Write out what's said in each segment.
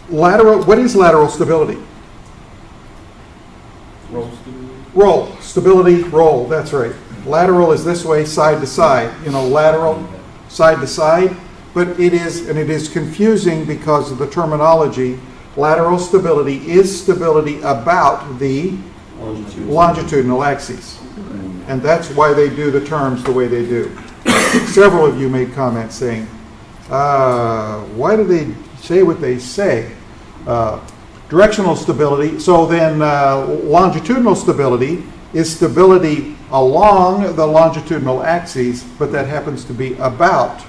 What is lateral stability? Roll stability. Roll. Stability, roll. That's right. Lateral is this way, side to side. You know, lateral, side to side. But it is confusing because of the terminology. Lateral stability is stability about the longitudinal axes. And that's why they do the terms the way they do. Several of you made comments saying, why do they say what they say? Directional stability, so then longitudinal stability is stability along the longitudinal axes, but that happens to be about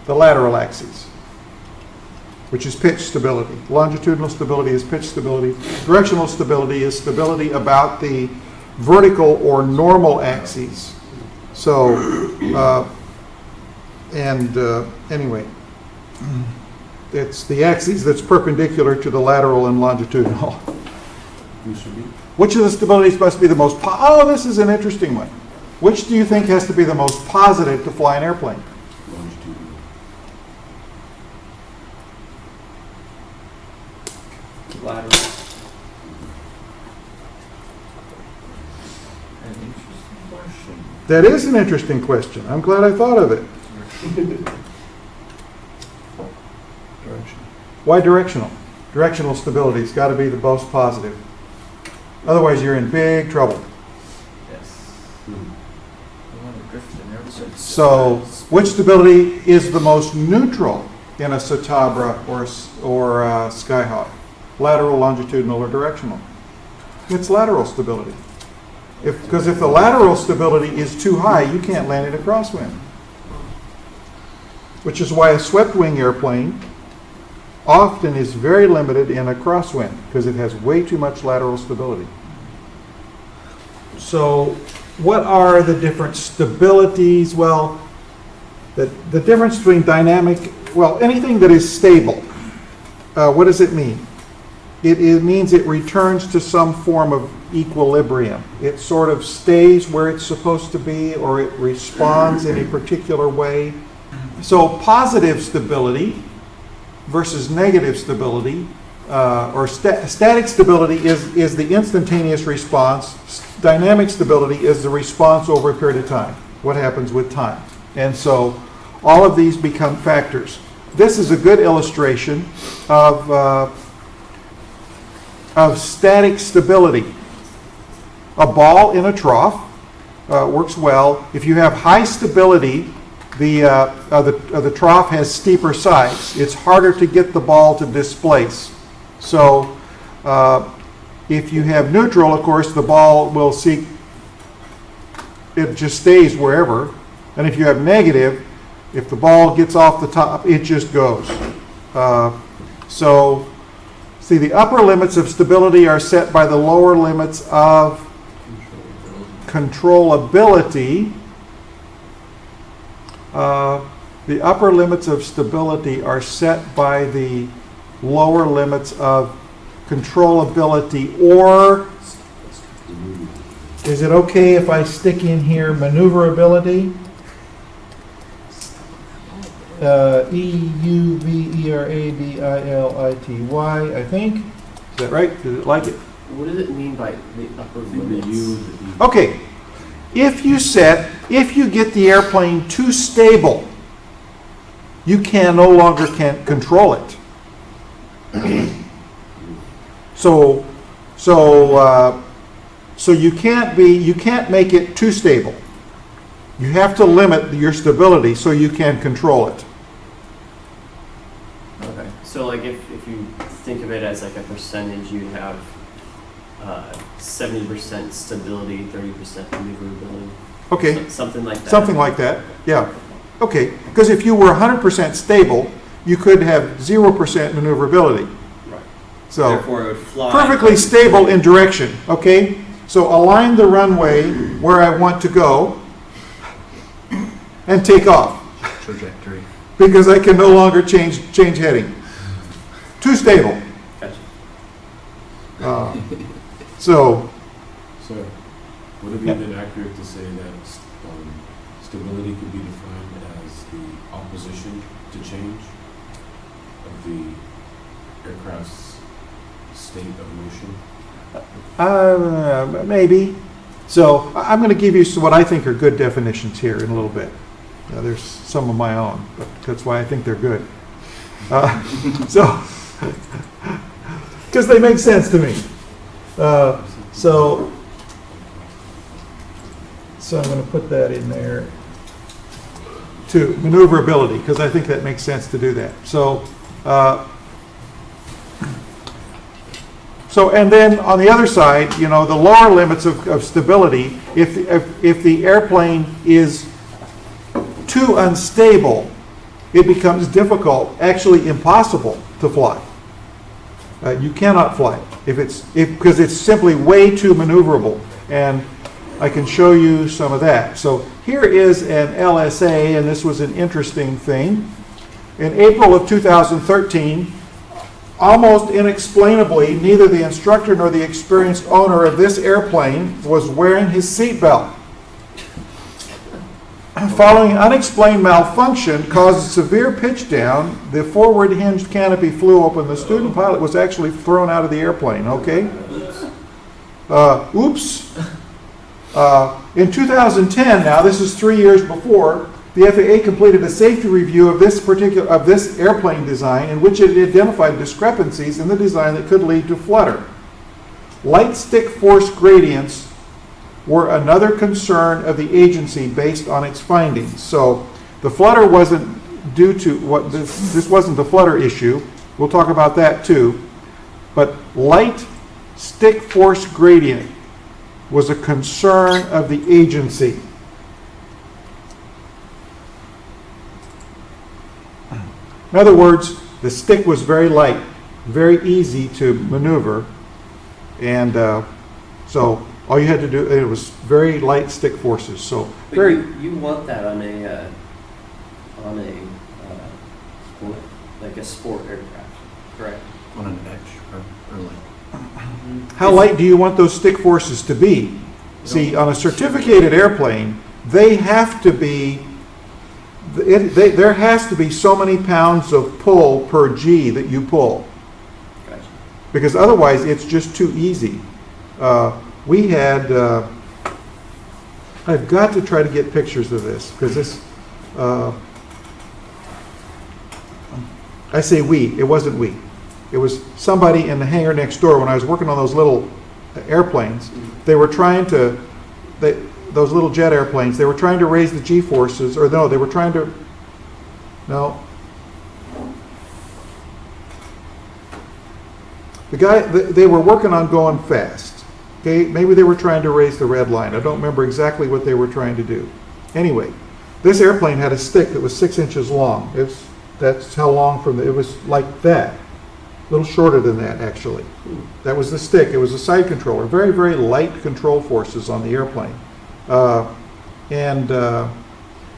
the lateral axes, which is pitch stability. Longitudinal stability is pitch stability. Directional stability is stability about the vertical or normal axes. So, anyway, it's the axis that's perpendicular to the lateral and longitudinal. Which of the stabilities must be the most oh, this is an interesting one. Which do you think has to be the most positive to fly an airplane? Longitudinal. Lateral. An interesting question. That is an interesting question. I'm glad I thought of it. Direction. Why directional? Directional stability's got to be the most positive. Otherwise, you're in big trouble. Yes. Hmm. You want to drift in there. So, which stability is the most neutral in a Citabra or Skyhawk? Lateral, longitudinal, or directional? It's lateral stability. Because if the lateral stability is too high, you can't land in a crosswind. Which is why a swept wing airplane often is very limited in a crosswind because it has way too much lateral stability. So what are the different stabilities? Well, the difference between dynamic, well, anything that is stable, what does it mean? It means it returns to some form of equilibrium. It sort of stays where it's supposed to be, or it responds in a particular way. So positive stability versus negative stability, or static stability is the instantaneous response. Dynamic stability is the response over a period of time, what happens with time. And so all of these become factors. This is a good illustration of static stability. A ball in a trough works well. If you have high stability, the trough has steeper sides. It's harder to get the ball to displace. So if you have neutral, of course, the ball will seek, it just stays wherever. And if you have negative, if the ball gets off the top, it just goes. So see, the upper limits of stability are set by the lower limits of controllability. The upper limits of stability are set by the lower limits of controllability, or is it okay if I stick in here maneuverability? EUVERABILITY, I think. Is that right? Did it like it? What does it mean by the upper limits? Okay. If you get the airplane too stable, you no longer can control it. So you can't make it too stable. You have to limit your stability so you can control it. Okay. So like if you think of it as like a percentage, you have 70% stability, 30% maneuverability. Okay. Something like that. Something like that, yeah. Okay, because if you were 100% stable, you could have 0% maneuverability. Right. So Therefore, it would fly perfectly stable in direction, okay? So align the runway where I want to go and take off. Trajectory. Because I can no longer change heading. Too stable. Gotcha. So would it be then accurate to say that stability could be defined as the opposition to change of the aircraft's state of motion? Maybe. So I'm going to give you what I think are good definitions here in a little bit. There's some of my own, but that's why I think they're good. Because they make sense to me. So I'm going to put that in there too. Maneuverability, because I think that makes sense to do that. And then on the other side, the lower limits of stability, if the airplane is too unstable, it becomes difficult, actually impossible to fly. You cannot fly because it's simply way too maneuverable. And I can show you some of that. So here is an LSA, and this was an interesting thing. In April of 2013, almost inexplainably, neither the instructor nor the experienced owner of this airplane was wearing his seatbelt. Following unexplained malfunction caused a severe pitch down, the forward hinged canopy flew open. The student pilot was actually thrown out of the airplane, okay? Oops. In 2010, now this is 3 years before, the FAA completed a safety review of this airplane design in which it identified discrepancies in the design that could lead to flutter. Light stick force gradients were another concern of the agency based on its findings. So the flutter wasn't due to what this wasn't the flutter issue. We'll talk about that too. But light stick force gradient was a concern of the agency. In other words, the stick was very light, very easy to maneuver, and so all you had to do, it was very light stick forces. So But you want that on a sport, like a sport aircraft, correct? On an edge or like. how light do you want those stick forces to be? See, on a certificated airplane, they have to be, there has to be so many pounds of pull per G that you pull. Gotcha. Because otherwise it's just too easy. We had, I've got to try to get pictures of this, because this, I say we, it wasn't we. It was somebody in the hangar next door when I was working on those little airplanes. They were trying to, those little jet airplanes, they were trying to raise the G-forces, or no, they were trying to, no. The guy, they were working on going fast. Okay, maybe they were trying to raise the red line. I don't remember exactly what they were trying to do. Anyway, this airplane had a stick that was 6 inches long. That's how long from it was like that. A little shorter than that, actually. That was the stick. It was a side controller. Very, very light control forces on the airplane. Matter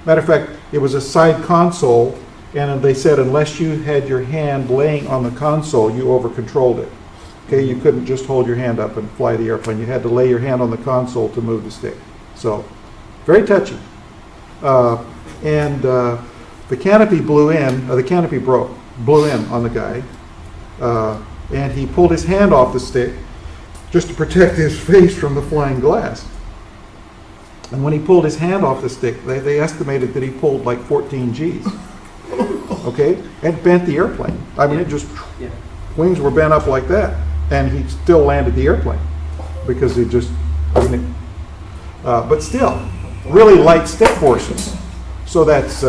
of fact, it was a side console, and they said unless you had your hand laying on the console, you over-controlled it. Okay, you couldn't just hold your hand up and fly the airplane. You had to lay your hand on the console to move the stick. So, very touchy. The canopy blew in, the canopy blew in on the guy, and he pulled his hand off the stick just to protect his face from the flying glass. And when he pulled his hand off the stick, they estimated that he pulled like 14 Gs. Okay, and bent the airplane. I mean, it just, wings were bent up like that. And he still landed the airplane because he just, but still, really light stick forces. So that's,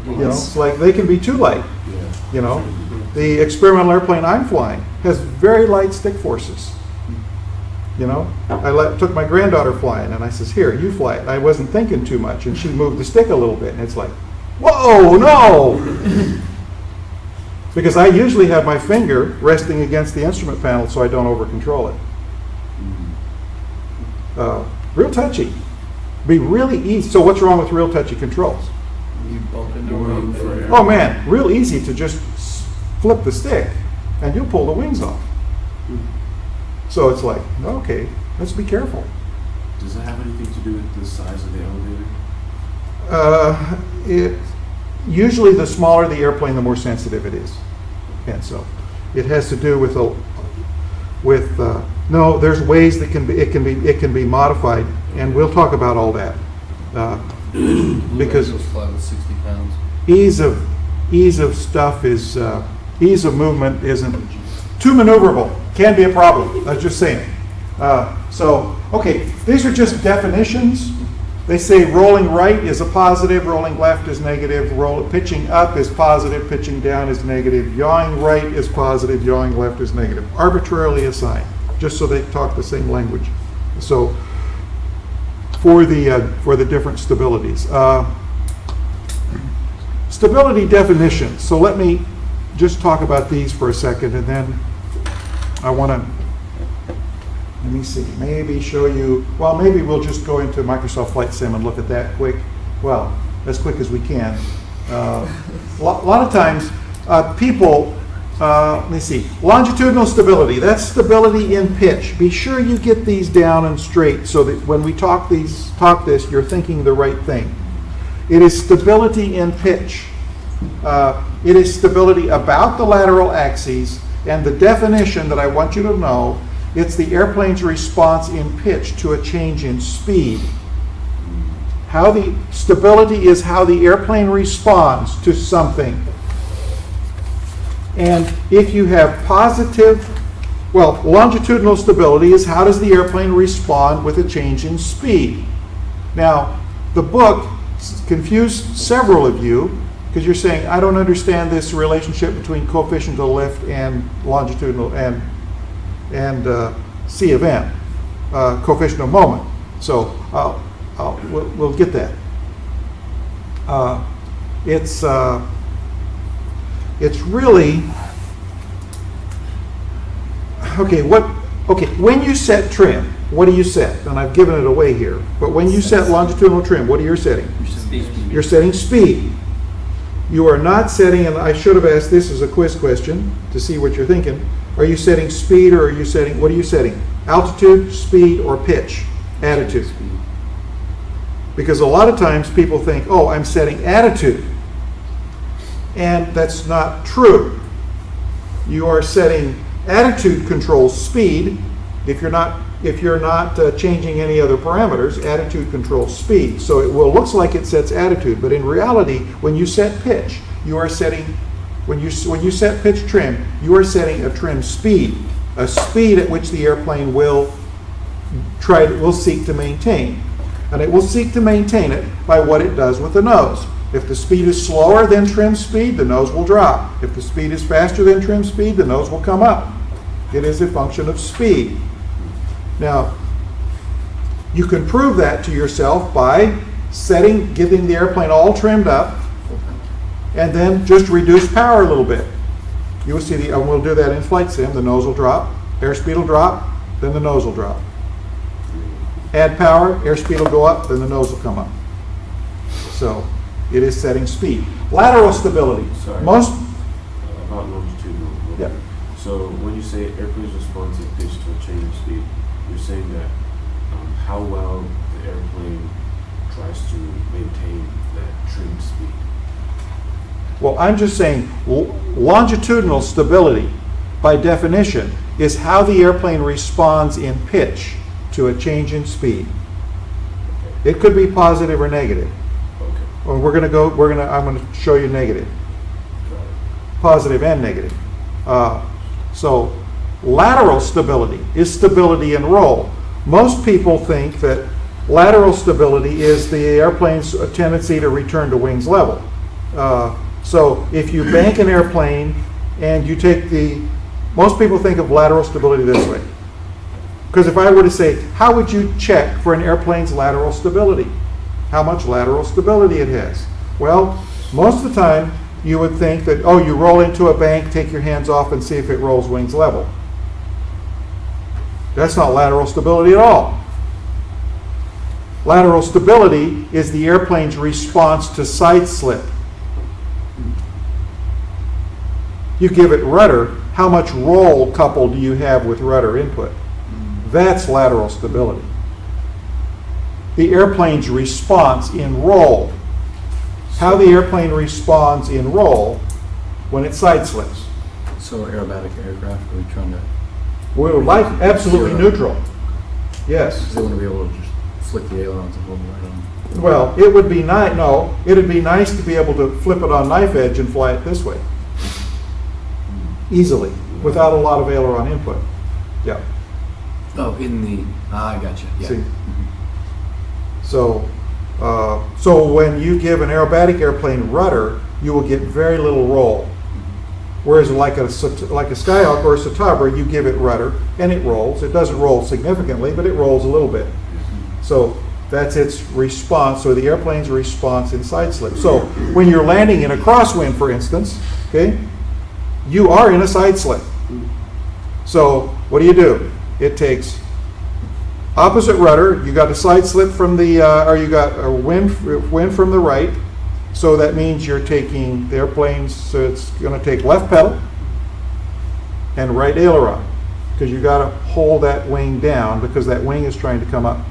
it's like they can be too light. The experimental airplane I'm flying has very light stick forces. I took my granddaughter flying, and I says, "Here, you fly it." I wasn't thinking too much, and she moved the stick a little bit, and it's like, whoa, no! Because I usually have my finger resting against the instrument panel so I don't over-control it. Real touchy. Be really easy. So what's wrong with real touchy controls? You bump into Waiting for one. air. Oh man, real easy to just flip the stick and you'll pull the wings off. So it's like, okay, let's be careful. Does that have anything to do with the size of the elevator? Usually the smaller the airplane, the more sensitive it is. And so, It has to do with no, there's ways that it can be modified, and we'll talk about all that. Because Goes fly with 60 pounds. ease of stuff is, ease of movement isn't too maneuverable. Can be a problem. I was just saying. Okay, these are just definitions. They say rolling right is a positive, rolling left is negative, pitching up is positive, pitching down is negative, yawing right is positive, yawing left is negative. Arbitrarily assigned, just so they talk the same language. So for the different stabilities. Stability definitions. So let me just talk about these for a second, and then I want to, let me see, maybe show you, well, maybe we'll just go into Microsoft Flight Sim and look at that quick. Well, as quick as we can. A lot of times, people, let me see, longitudinal stability, that's stability in pitch. Be sure you get these down and straight so that when we talk this, you're thinking the right thing. It is stability in pitch. It is stability about the lateral axes, and the definition that I want you to know, it's the airplane's response in pitch to a change in speed. How the stability is how the airplane responds to something. And if you have positive, well, longitudinal stability is how does the airplane respond with a change in speed. Now, the book confused several of you because you're saying, I don't understand this relationship between coefficient of lift and longitudinal and C of n, coefficient of moment. So we'll get that. It's really okay. When you set trim, what do you set? And I've given it away here. But when you set longitudinal trim, what are you setting? You're setting speed. You are not setting, and I should have asked this as a quiz question to see what you're thinking. Are you setting speed, or are you setting, what are you setting? Altitude, speed, or pitch? Attitude. Because a lot of times people think, oh, I'm setting attitude. And that's not true. You are setting attitude controls speed. If you're not changing any other parameters, attitude controls speed. So it looks like it sets attitude, but in reality, when you set pitch, you are setting, when you set pitch trim, you are setting a trim speed, a speed at which the airplane will seek to maintain. And it will seek to maintain it by what it does with the nose. If the speed is slower than trim speed, the nose will drop. If the speed is faster than trim speed, the nose will come up. It is a function of speed. Now, you can prove that to yourself by getting the airplane all trimmed up, and then just reduce power a little bit. You will see and we'll do that in flight sim. The nose will drop, airspeed will drop, then the nose will drop. Add power, airspeed will go up, then the nose will come up. So it is setting speed. Lateral stability. Sorry. Most about longitudinal. Yeah. So when you say airplane's response in pitch to a change in speed, you're saying that how well the airplane tries to maintain that trim speed. Well, I'm just saying longitudinal stability, by definition, is how the airplane responds in pitch to a change in speed. Okay. It could be positive or negative. Okay. Well, I'm going to show you negative, Got it. positive and negative. So lateral stability is stability in roll. Most people think that lateral stability is the airplane's tendency to return to wings level. So if you bank an airplane and you take most people think of lateral stability this way. Because if I were to say, how would you check for an airplane's lateral stability? How much lateral stability it has? Well, most of the time you would think that, oh, you roll into a bank, take your hands off and see if it rolls wings level. That's not lateral stability at all. Lateral stability is the airplane's response to side slip. You give it rudder, how much roll couple do you have with rudder input? That's lateral stability. The airplane's response in roll. How the airplane responds in roll when it side slips. So aerobatic aircraft, are we trying to, We would like absolutely neutral. Yes. because they want to be able to just flick the ailerons and hold them right on? Well, it would be nice, no, it'd be nice to be able to flip it on knife edge and fly it this way. Easily, without a lot of aileron input. Yeah, Oh, in the, I gotcha, yeah. see. So, so when you give an aerobatic airplane rudder, you will get very little roll. Whereas like a Skyhawk or a Citabra, you give it rudder and it rolls. It doesn't roll significantly, but it rolls a little bit. So that's its response, or the airplane's response in side slip. So when you're landing in a crosswind, for instance, okay, you are in a side slip. So what do? It takes opposite rudder. You got a side slip from the, or you got a wind from the right. So that means you're taking the airplanes, so it's going to take left pedal and right aileron, because you got to hold that wing down, because that wing is trying to come up.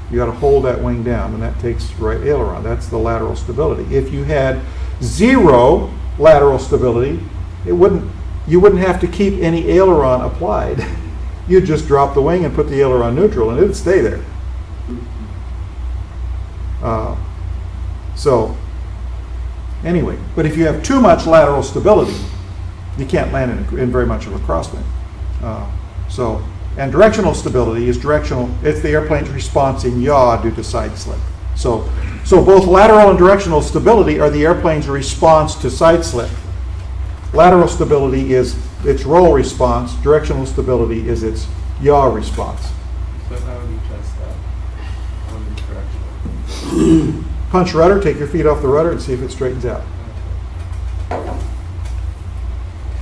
You got to hold that wing down, and that takes right aileron. That's the lateral stability. If you had zero lateral stability, you wouldn't have to keep any aileron applied. You'd just drop the wing and put the aileron neutral, and it'd stay there. So anyway, but if you have too much lateral stability, you can't land in very much of a crosswind. And directional stability is directional. It's the airplane's response in yaw due to side slip. So both lateral and directional stability are the airplane's response to side slip. Lateral stability is its roll response. Directional stability is its yaw response. So how would you test that on the directional? Punch rudder, take your feet off the rudder and see if it straightens out.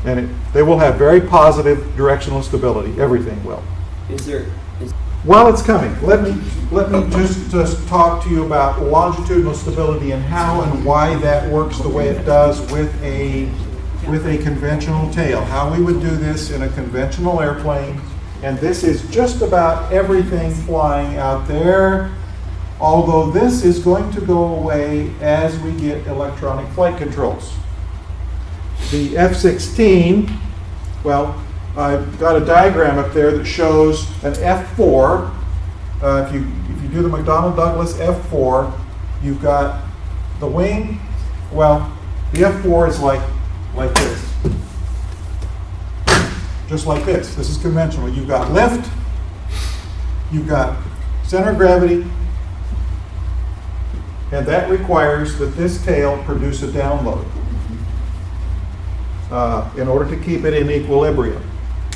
And they will have very positive directional stability. Everything will. While it's coming, let me just talk to you about longitudinal stability and how and why that works the way it does with a conventional tail. How we would do this in a conventional airplane. And this is just about everything flying out there. Although this is going to go away as we get electronic flight controls. The F-16, well, I've got a diagram up there that shows an F-4. If you do the McDonnell Douglas F-4, you've got the wing. Well, the F-4 is like this. Just like this. This is conventional. You've got lift, you've got center of gravity, and that requires that this tail produce a download in order to keep it in equilibrium.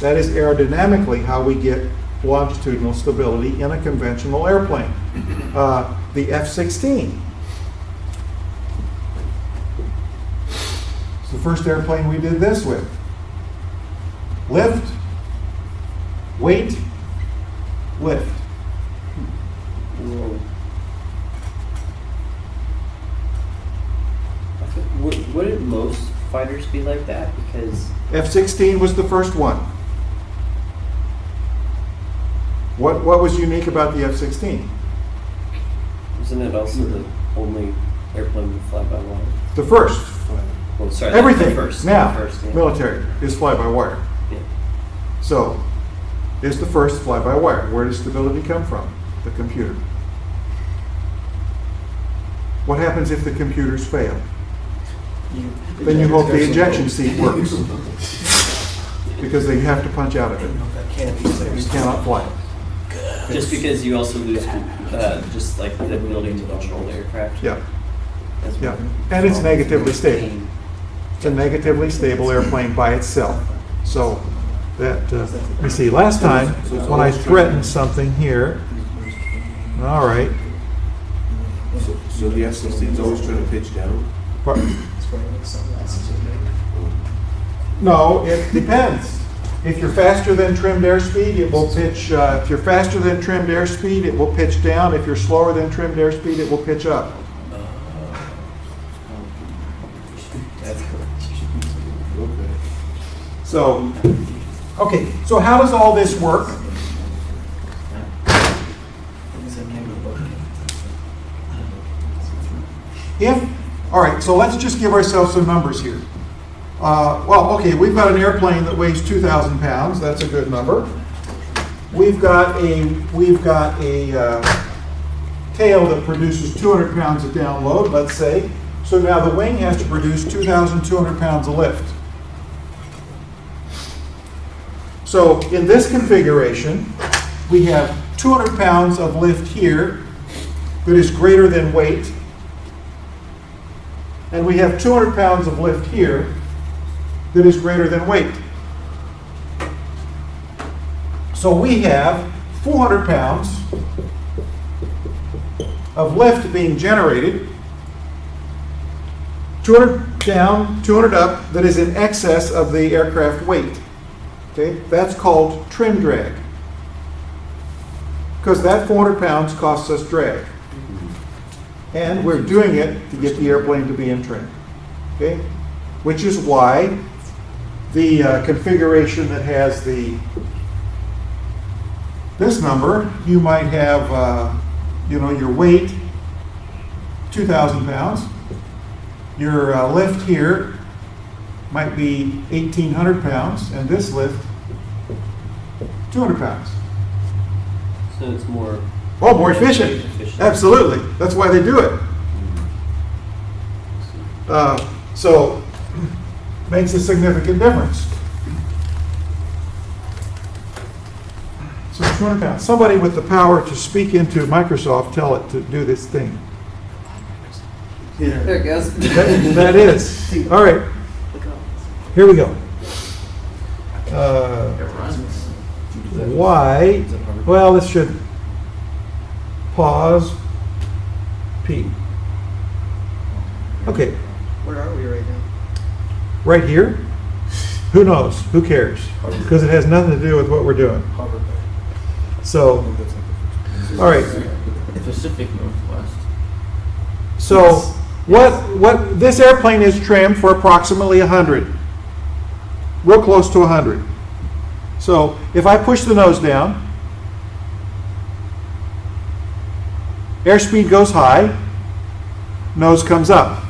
That is aerodynamically how we get longitudinal stability in a conventional airplane. The F-16. It's the first airplane we did this with. Lift, weight, lift. Whoa. Wouldn't most fighters be like that? Because F-16 was the first one. What was unique about the F-16? isn't it also the only airplane to fly by wire? The first. Well, sorry, Everything the first. now, The first, yeah. military, is fly-by-wire. Yeah. So, is the first fly-by-wire. Where does stability come from? The computer. What happens if the computers fail? Then you hope the ejection seat works. Because they have to punch out of it. You cannot fly it. Just because you also lose just like the ability to control aircraft. Yeah, as yeah. well. And it's negatively stable. It's a negatively stable airplane by itself. So that, let me see, last time when I threatened something here, all right. So the F-16 is always trying to pitch down? No, it depends. If you're faster than trimmed airspeed, it will pitch, if you're faster than trimmed airspeed, it will pitch down. If you're slower than trimmed airspeed, it will pitch up. Okay. So, okay, so how does all this work? All right, so let's just give ourselves some numbers here. Well, okay, we've got an airplane that weighs 2,000 pounds. That's a good number. We've got a tail that produces 200 pounds of download, let's say. So now the wing has to produce 2,200 pounds of lift. So in this configuration, we have 200 pounds of lift here that is greater than weight. And we have 200 pounds of lift here that is greater than weight. So we have 400 pounds of lift being generated, 200 down, 200 up, that is in excess of the aircraft weight. Okay, that's called trim drag. Because that 400 pounds costs us drag. And we're doing it to get the airplane to be in trim. Okay, which is why the configuration that has this number, you might have, your weight, 2,000 pounds. Your lift here might be 1,800 pounds, and this lift, 200 pounds. So it's more. Oh, more efficient. Absolutely. That's why they do it. So, makes a significant difference. So 200 pounds. Somebody with the power to speak into Microsoft, tell it to do this thing. There it goes. That is. All right. Here we go. Why? Well, this should pause. P. Okay. Where are we right now? Right here? Who knows? Who cares? Because it has nothing to do with what we're doing. So, all right. Pacific Northwest. So, what this airplane is trimmed for approximately 100. Real close to 100. So, if I push the nose down, airspeed goes high, nose comes up.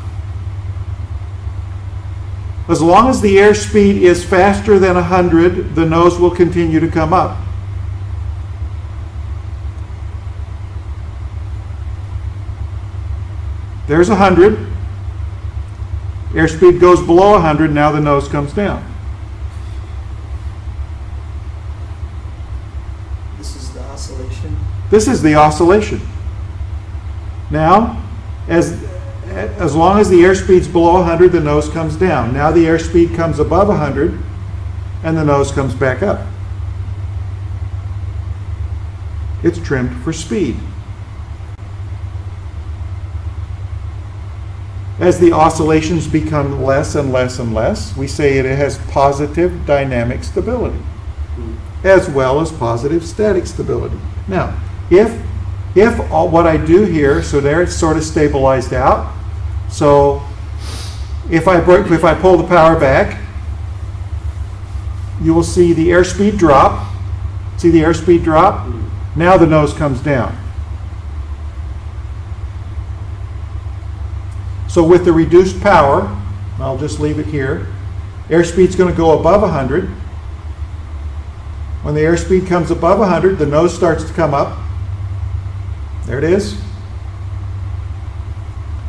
As long as the airspeed is faster than 100, the nose will continue to come up. There's 100. Airspeed goes below 100, now the nose comes down. This is the oscillation. This is the oscillation. Now, as long as the airspeed's below 100, the nose comes down. Now the airspeed comes above 100, and the nose comes back up. It's trimmed for speed. As the oscillations become less and less and less, we say it has positive dynamic stability, as well as positive static stability. Now, if what I do here, so there it's sort of stabilized out. So if I pull the power back, you will see the airspeed drop. See the airspeed drop? Now the nose comes down. So with the reduced power, I'll just leave it here, airspeed's going to go above 100. When the airspeed comes above 100, the nose starts to come up. There it is.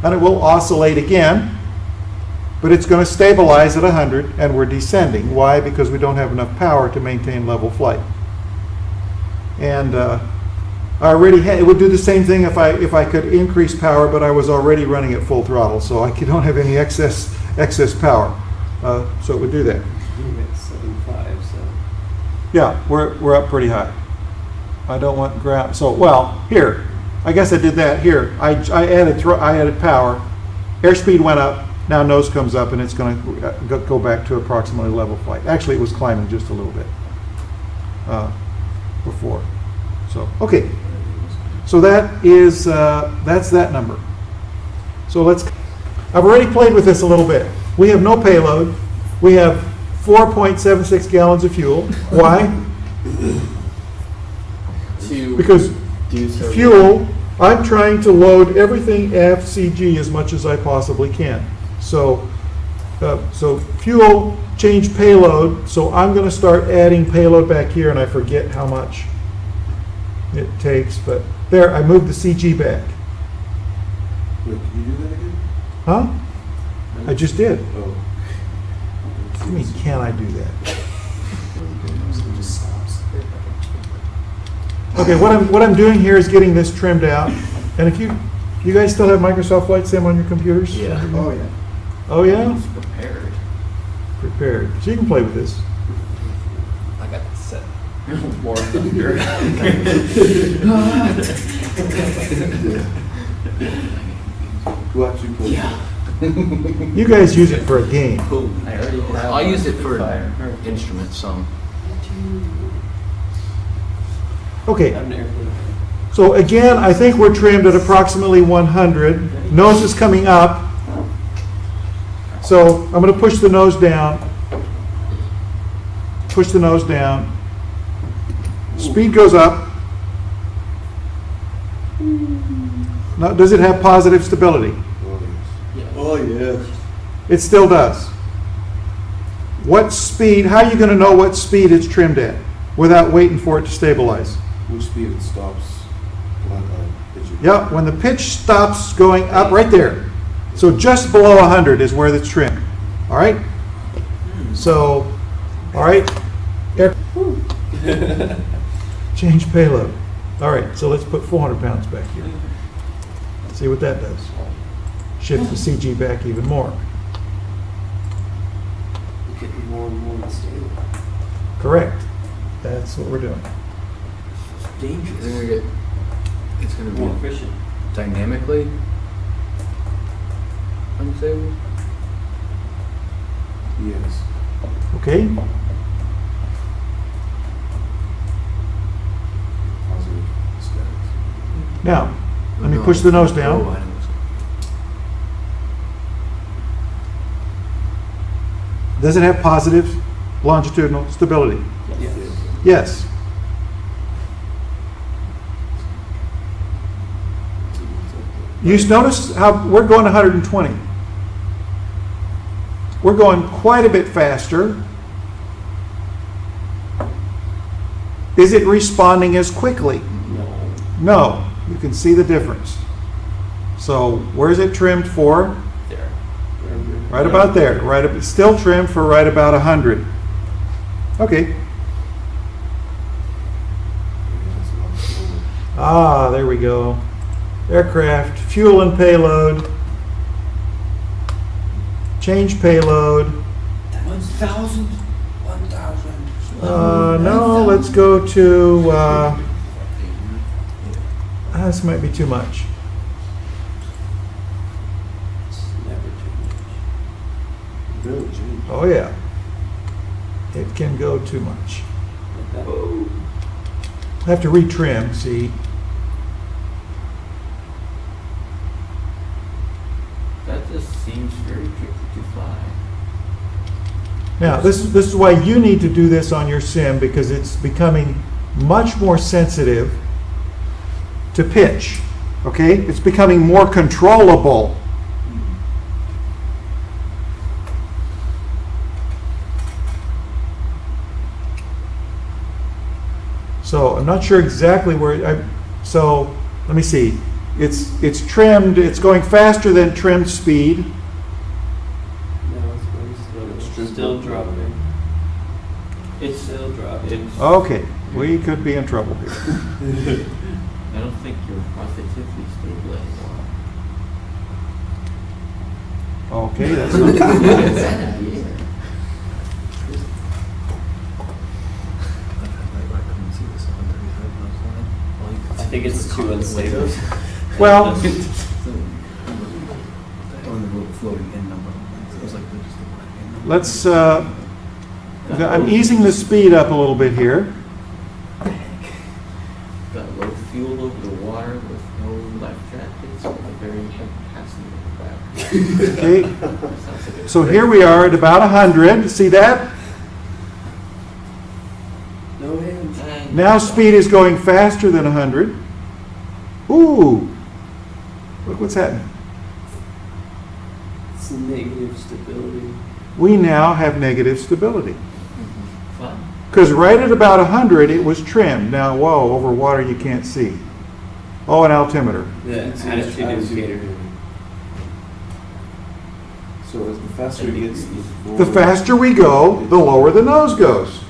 And it will oscillate again, but it's going to stabilize at 100, and we're descending. Why? Because we don't have enough power to maintain level flight. And I already had, it would do the same thing if I could increase power, but I was already running at full throttle, so I don't have any excess power. So it would do that. You're at 7.5, so. Yeah, we're up pretty high. I don't want ground. So, well, here, I guess I did that here. I added power. Airspeed went up. Now nose comes up, and it's going to go back to approximately level flight. Actually, it was climbing just a little bit before. So, okay. So that is that's that number. So I've already played with this a little bit. We have no payload. We have 4.76 gallons of fuel. Why? Because fuel, I'm trying to load everything FCG as much as I possibly can. So So fuel, change payload. So I'm going to start adding payload back here, and I forget how much it takes. But there, I moved the CG back. Wait, can you do that again? Huh? I just did. Oh. I mean, can I do that? Okay, what I'm doing here is getting this trimmed out. And if you guys still have Microsoft Flight Sim on your computers? Yeah. Oh, yeah. Oh, yeah? It's prepared. Prepared. So you can play with this. I got it set. More thunder. Who actually plays? Yeah. You guys use it for a game. I already have. I'll use it for instruments, some. Okay, Have an airplane. so again, I think we're trimmed at approximately 100. Nose is coming up. So I'm going to push the nose down. Push the nose down. Speed goes up. Now, does it have positive stability? Oh, yes. It still does. What speed, how are you going to know what speed it's trimmed at without waiting for it to stabilize? Which speed it stops? Pitching? Yeah, when the pitch stops going up right there. So just below 100 is where it's trimmed. All right? So, all right. Change payload. All right, so let's put 400 pounds back here. See what that does. Shift the CG back even more. Getting more and more unstable. Correct. That's what we're doing. Dangerous. It's going to More be efficient. dynamically unstable. Yes. Okay? Positive statics. Now, let me push the nose down. Oh, I know. Does it have positive longitudinal stability? Yes. Yes. You notice how we're going 120. We're going quite a bit faster. Is it responding as quickly? No. No. You can see the difference. So where's it trimmed for? There. Right about there. Right up, still trimmed for right about 100. Okay. Ah, there we go. Aircraft, fuel and payload. Change payload. 1,000? 1,000. No, let's go to, this might be too much. It's never too much. Barely changed. Oh, yeah. It can go too much. Like that. I have to retrim, see. That just seems very tricky to fly. Now, this is why you need to do this on your sim, because it's becoming much more sensitive to pitch. Okay? It's becoming more controllable. So I'm not sure exactly where so let me see. It's trimmed, it's going faster than trimmed speed. No, it's very slow. It's still dropping. It's still dropping. Okay, we could be in trouble here. I don't think you're positively stable anymore. Okay, that's not good. I think it's too unstable. Well, On the floating end number. It was like just a end number. let's, I'm easing the speed up a little bit here. Got low fuel over the water with no life jackets with a very heavy passenger in the back. Okay, Sounds like a so great- here we are at about 100. See that? No hands. Now speed is going faster than 100. Ooh, look what's happening. It's negative stability. we now have negative stability. Fine. Because right at about 100, it was trimmed. Now, whoa, over water you can't see. Oh, an altimeter. The attitude indicator. So as the faster it gets, The faster we go, the lower the nose goes.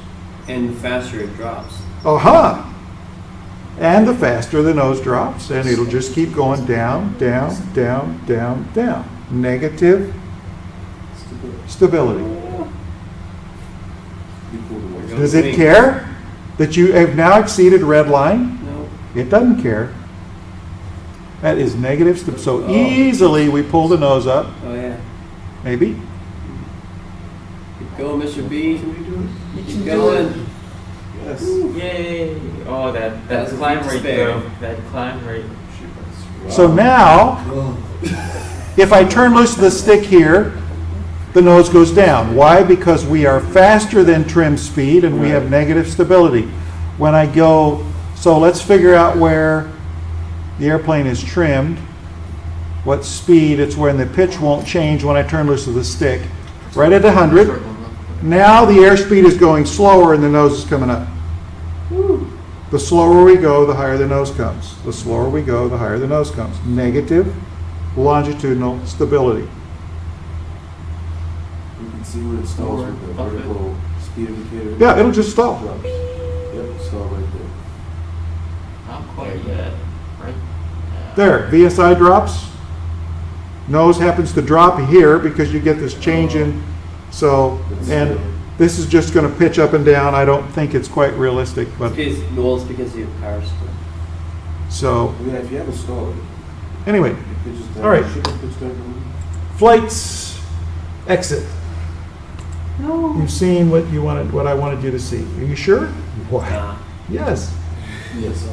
And the faster it drops. Uh-huh. And the faster the nose drops, and it'll just keep going down, down, down, down, down. Negative stability. Does it care that you have now exceeded red line? No. It doesn't care. That is negative stability. So easily we pull the nose up, Oh yeah. maybe. Keep going, Mr. B. Can we do it? Keep going. Yes. Yay! Oh, that That's a climb feat to rate spare. though. That climb rate. So now, if I turn loose the stick here, the nose goes down. Why? Because we are faster than trim speed and we have negative stability. When I go, so let's figure out where the airplane is trimmed, what speed, it's when the pitch won't change when I turn loose of the stick. Right at 100. Now the airspeed is going slower and the nose is coming up. The slower we go, the higher the nose comes. The slower we go, the higher the nose comes. Negative longitudinal stability. You can see when it stalls with the vertical speed indicator. Yeah, it'll just stall. Drops. Yep, stall right there. Not quite yet. Right? Yeah. There, VSI drops. Nose happens to drop here because you get this change in. So, and this is just going to pitch up and down. I don't think it's quite realistic, but It's because you have power split. so Yeah, if you have a stall, anyway, it pitches down. All right. Should it pitch down? flights exit. No. You've seen what you wanted, what I wanted you to see. Are you sure? Why? Nah. Yes, Yes,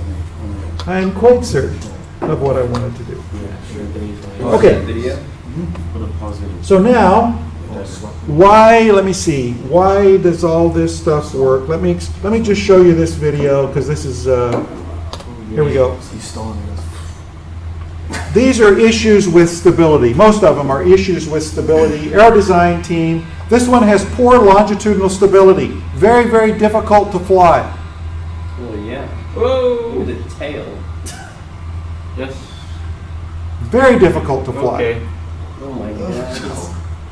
I am quite certain of what I wanted to do. Yeah, sure. Okay. Video. Put a pause in. So now, why? Let me see. Why does all this stuff work? Let me just show you this video because this is. Here we go. He's stalling us. These are issues with stability. Most of them are issues with stability. Aero design team. This one has poor longitudinal stability. Very, very difficult to fly. Oh yeah. Whoa! Look at the tail. Yes. Very difficult to fly. Okay. Oh my god.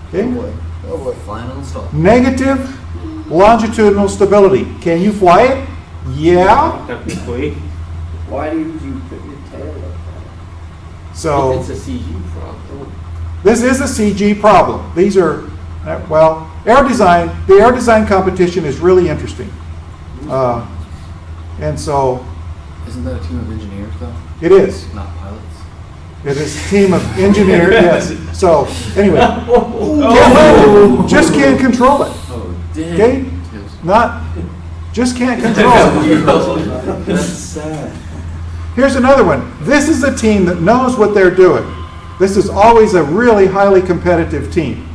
Okay? Oh boy, flying on the stall. Negative longitudinal stability. Can you fly it? Yeah. Technically. Why did you put your tail like that? So It's a CG problem. this is a CG problem. These are, well, air design, the air design competition is really interesting. And so Isn't that a team of engineers though? it is. Not pilots? It is a team of engineers, yes. So anyway, just can't control it, Oh, okay? Yes. Not, just can't control it. that's sad. Here's another one. This is a team that knows what they're doing. This is always a really highly competitive team.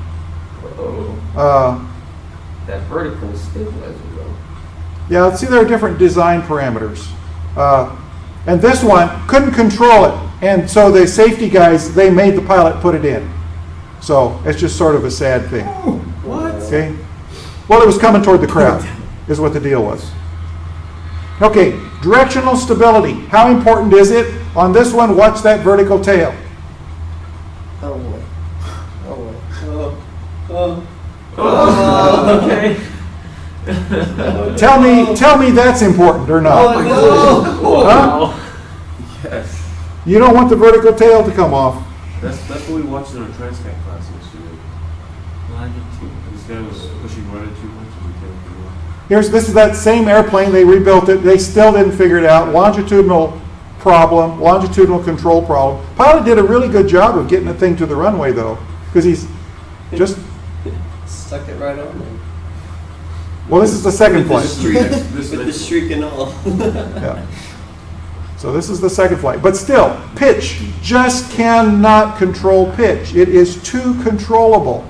That vertical stabilizer though. Yeah, see, there are different design parameters. And this one couldn't control it. And so the safety guys, they made the pilot put it in. So it's just sort of a sad thing. What? Okay? Well, it was coming toward the crowd, is what the deal was. Okay, directional stability. How important is it? On this one, watch that vertical tail. Oh boy. Oh boy. Oh, okay. Tell me that's important or not. Huh? Yes. You don't want the vertical tail to come off. That's what we watched in our Transcat class yesterday. This guy was pushing right at too much and we can't do it. This is that same airplane. They rebuilt it. They still didn't figure it out. Longitudinal problem, longitudinal control problem. Pilot did a really good job of getting the thing to the runway though, because he's just. Stuck it right on there. Well, this is the second With the flight. streak, with the streak and all. Yeah. So this is the second flight. But still, pitch. Just cannot control pitch. It is too controllable.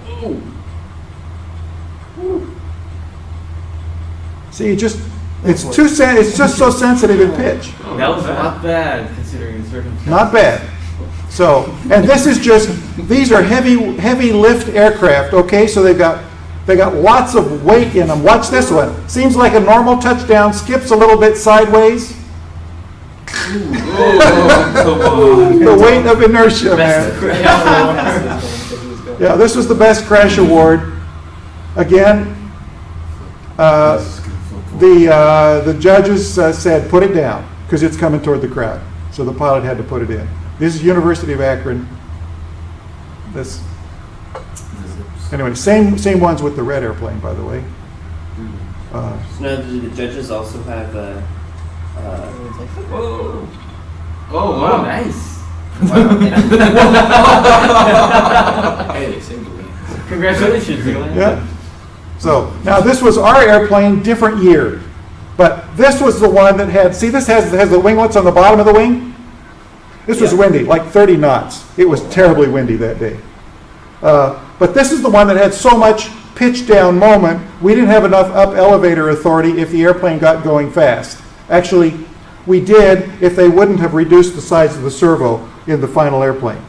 See, it's just so sensitive in pitch. That was not bad considering the circumstances. Not bad. So, and this is just, these are heavy lift aircraft, okay? So they've got They got lots of weight in them. Watch this one. Seems like a normal touchdown, skips a little bit sideways. The weight of inertia, man. Yeah, this was the best crash award. Again, the judges said, put it down, because it's coming toward the crowd. So the pilot had to put it in. This is University of Akron. This. Anyway, same ones with the red airplane, by the way. So now, do the judges also have Whoa. Oh, wow, nice. Hey, they saved the win. Congratulations, Dylan. Yeah. So now this was our airplane, different year. But this was the one that had, see this has the winglets on the bottom of the wing? This was windy, like 30 knots. It was terribly windy that day. But this is the one that had so much pitch down moment, we didn't have enough up elevator authority if the airplane got going fast. Actually, we did if they wouldn't have reduced the size of the servo in the final airplane.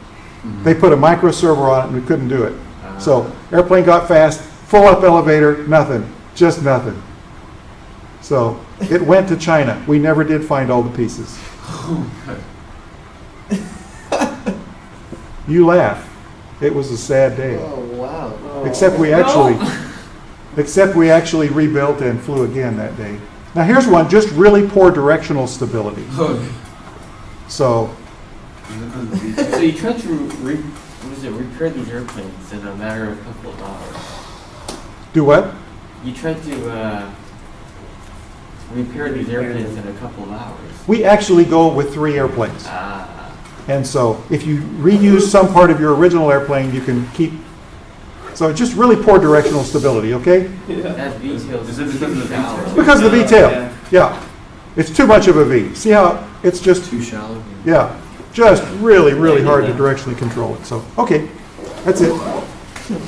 They put a micro servo on it and we couldn't do it. So airplane got fast, full up elevator, nothing, just nothing. So it went to China. We never did find all the pieces. You laugh. It was a sad day. Oh, wow. Except we actually rebuilt and flew again that day. Now here's one, just really poor directional stability. So So you tried to repair these airplanes in a matter of a couple of hours. do what? You tried to repair these airplanes in a couple of hours. We actually go with 3 airplanes. Ah. And so if you reuse some part of your original airplane, you can keep. So it's just really poor directional stability, okay? That V-tail Is it because of the V-tail? Because of the V-tail. Yeah. It's too much of a V. See how it's just, Too shallow. yeah, just really, really hard to directionally control it. So, okay, that's it.